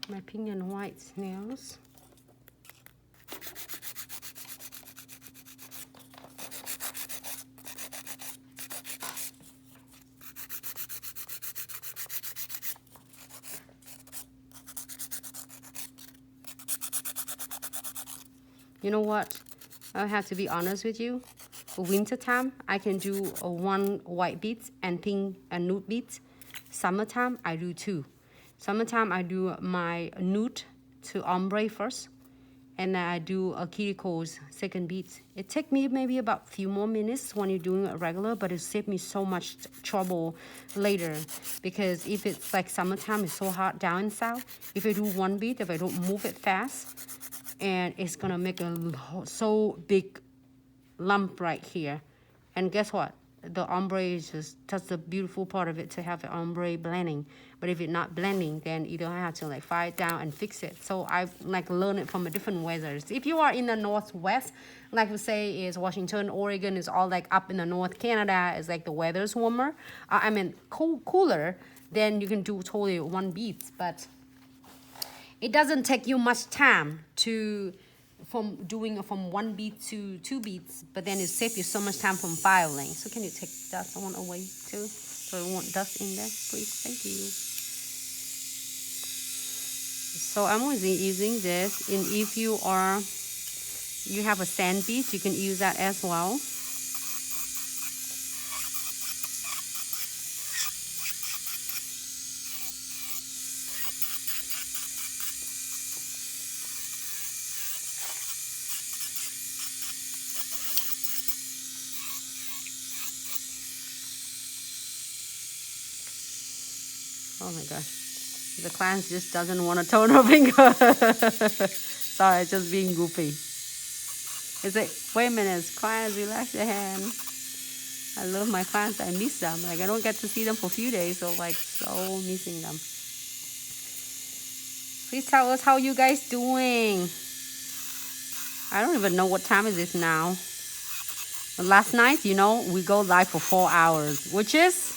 my pink and white nails. You know what? I have to be honest with you. For winter time, I can do a one white beads and pink and nude beads. Summertime, I do two. Summertime, I do my nude to ombre first, and then I do a cuticles second beads. It takes me maybe about a few more minutes when you're doing it regular, but it saved me so much trouble later, because if it's like summertime, it's so hot down south. If I do one bead, if I don't move it fast, and it's gonna make a so big lump right here. And guess what? The ombre is just, that's the beautiful part of it, to have the ombre blending. But if it's not blending, then you don't have to like file it down and fix it. So I've like learned it from a different weathers. If you are in the Northwest, like we say is Washington, Oregon is all like up in the North. Canada is like the weather's warmer. I mean cooler. Then you can do totally one beads. But it doesn't take you much time to from doing from one bead to two beads, but then it saves you so much time from filing. So can you take that one away too? So I want dust in there, please. Thank you. So I'm using this, and if you have a sand bead, you can use that as well. Oh my gosh. The client just doesn't want to turn her finger. Sorry, just being goofy. It's like, wait a minute, clients, relax your hand. I love my clients. I miss them. Like, I don't get to see them for a few days, so like so missing them. Please tell us how you guys doing. I don't even know what time is it now. But last night, you know, we go live for 4 hours, which is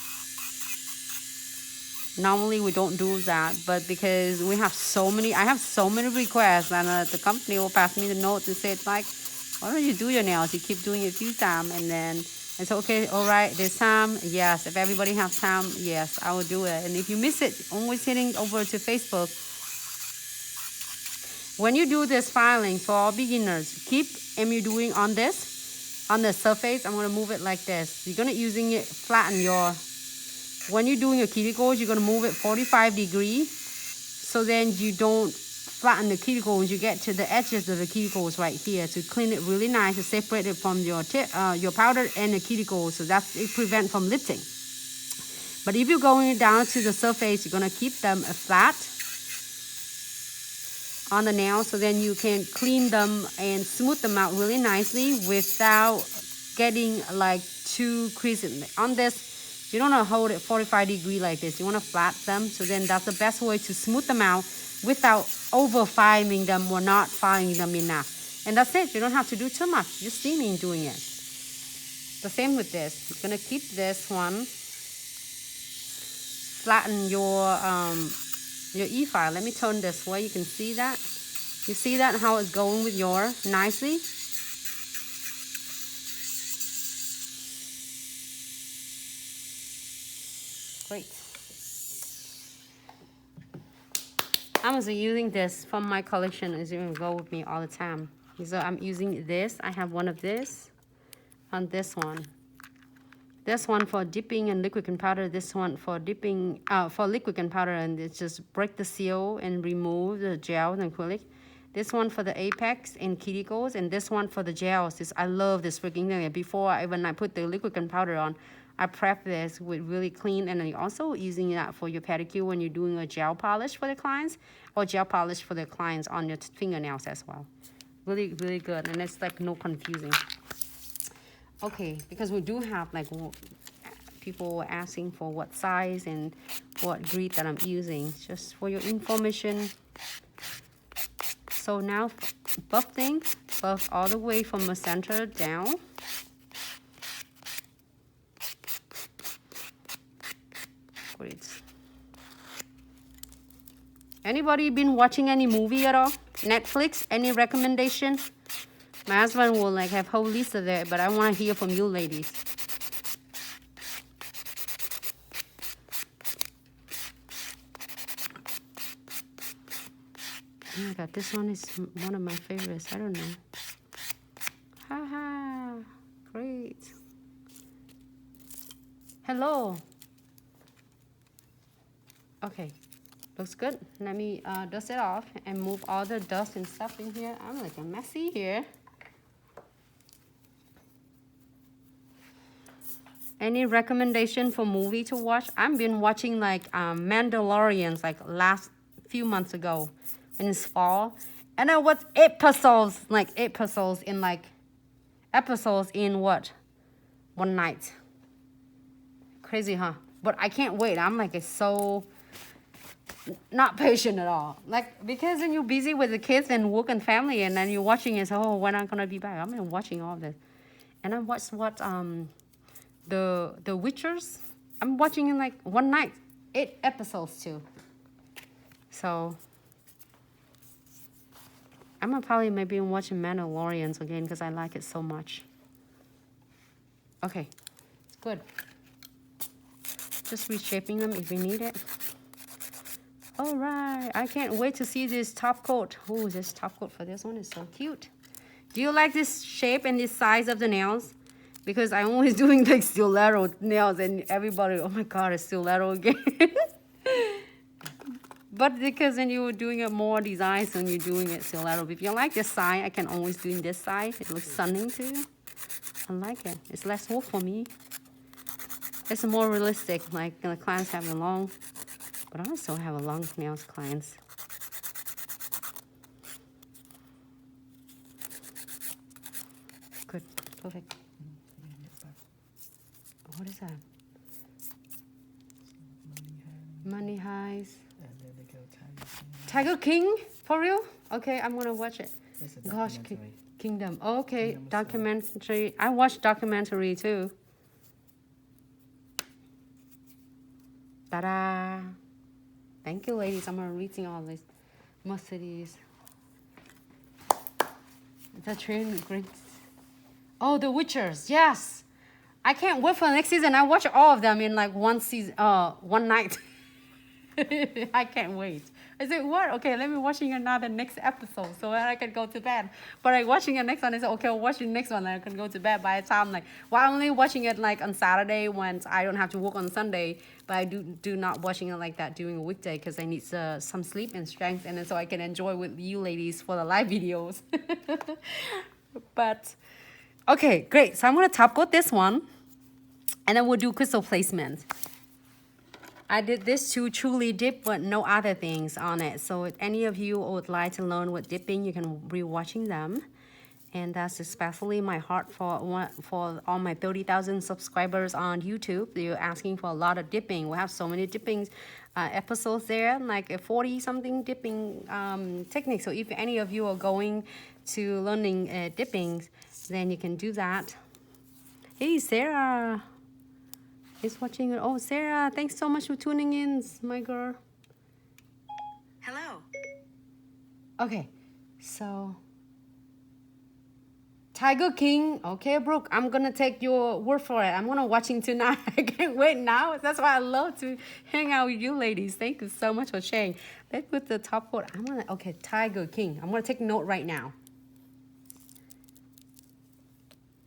normally we don't do that, but because we have so many, I have so many requests, and the company will pass me the note and say like, why don't you do your nails? You keep doing it a few times, and then it's okay. All right, there's time. Yes, if everybody has time, yes, I will do it. And if you miss it, always heading over to Facebook. When you do this filing for all beginners, keep you doing on this, on the surface. I'm gonna move it like this. You're gonna using it flatten your. When you're doing your cuticles, you're going to move it 45 degrees. So then you don't flatten the cuticles. You get to the edges of the cuticles right here to clean it really nice, to separate it from your powder and the cuticles. So that's it, prevent from lifting. But if you're going down to the surface, you're going to keep them flat on the nail. So then you can clean them and smooth them out really nicely without getting like too creasy. On this, you don't want to hold it 45 degrees like this. You want to flat them. So then that's the best way to smooth them out without over filing them or not filing them enough. And that's it. You don't have to do too much. Just see me doing it. The same with this. You're going to keep this one. Flatten your e-file. Let me turn this way. You can see that. You see that how it's going with your nicely. Great. I'm also using this from my collection. It's going to go with me all the time. So I'm using this. I have one of this and this one. This one for dipping and liquid and powder. This one for dipping, for liquid and powder, and it's just break the seal and remove the gel and acrylic. This one for the apex and cuticles, and this one for the gels. I love this freaking thing. Before when I put the liquid and powder on, I prep this with really clean, and then also using that for your pedicure when you're doing a gel polish for the clients, or gel polish for the clients on your fingernails as well. Really, really good, and it's like no confusing. Okay, because we do have like people asking for what size and what grit that I'm using, just for your information. So now buff things, buff all the way from the center down. Great. Anybody been watching any movie at all? Netflix? Any recommendation? My husband will like have whole list of there, but I want to hear from you ladies. Oh my god, this one is one of my favorites. I don't know. Haha, great. Hello. Okay, looks good. Let me dust it off and move all the dust and stuff in here. I'm like a messy here. Any recommendation for movie to watch? I've been watching like Mandalorians like last few months ago. In this fall, and I watched episodes in what, one night. Crazy, huh? But I can't wait. I'm like, it's so not patient at all. Like, because then you're busy with the kids and work and family, and then you're watching it. So, oh, when I'm gonna be back? I've been watching all this, and I watched what the Witchers. I'm watching in like one night, 8 episodes too. So. I'm gonna probably maybe watching Mandalorians again because I like it so much. Okay, it's good. Just reshaping them if we need it. All right, I can't wait to see this top coat. Oh, this top coat for this one is so cute. Do you like this shape and this size of the nails? Because I'm always doing like stiletto nails and everybody, oh my God, it's stiletto again. But because then you're doing it more designs than you're doing it stiletto. If you like this side, I can always do this side. It looks stunning too. I like it. It's less work for me. It's more realistic. Like the clients have a long, but I also have a long nails clients. Good, perfect. What is that? Money highs. Tiger King? For real? Okay, I'm gonna watch it. Gosh, Kingdom. Okay, Kingdom documentary. I watched documentary too. Ta-da! Thank you, ladies. I'm gonna reading all this. Most of these. The train great. Oh, The Witchers. Yes. I can't wait for the next season. I watch all of them in like one season, one night. I can't wait. I said, what? Okay, let me watching another next episode so that I can go to bed. But I watching the next one. I said, okay, I'll watch the next one. And I can go to bed by the time like, well, I'm only watching it like on Saturday when I don't have to work on Sunday. But I do not watching it like that during a weekday because I need some sleep and strength, and then so I can enjoy with you ladies for the live videos. But okay, great. So I'm gonna top coat this one, and then we'll do crystal placement. I did this to truly dip, but no other things on it. So if any of you would like to learn what dipping, you can be watching them. And that's especially my heart for all my 30,000 subscribers on YouTube. They're asking for a lot of dipping. We have so many dipping episodes there, like a 40-something dipping techniques. So if any of you are going to learning dipping, then you can do that. Hey, Sarah. Is watching it. Oh, Sarah, thanks so much for tuning in, my girl. Hello. Okay, so Tiger King. Okay, Brooke, I'm gonna take your word for it. I'm gonna watching tonight. I can't wait now. That's why I love to hang out with you ladies. Thank you so much for sharing. Let's put the top coat. Okay, Tiger King. I'm gonna take note right now.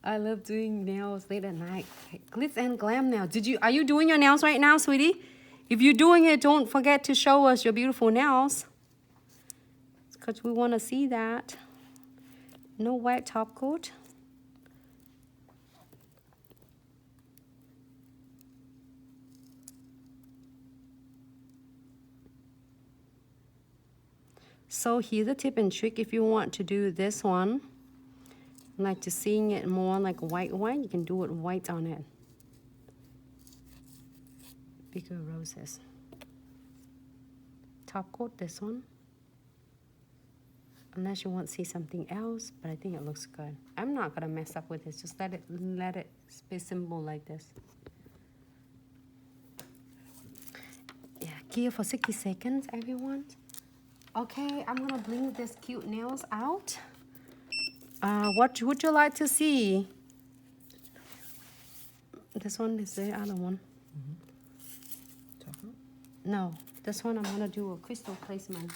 I love doing nails late at night. Glitz and glam nails. Are you doing your nails right now, sweetie? If you're doing it, don't forget to show us your beautiful nails, because we want to see that. No white top coat. So here's a tip and trick if you want to do this one. Like to seeing it more like white, you can do it white on it. Bigger roses. Top coat this one. Unless you want to see something else, but I think it looks good. I'm not gonna mess up with this. Just let it be simple like this. Yeah, here for 60 seconds, everyone. Okay, I'm gonna bring this cute nails out. What would you like to see? This one is the other one. Top up? No, this one I'm gonna do a crystal placement.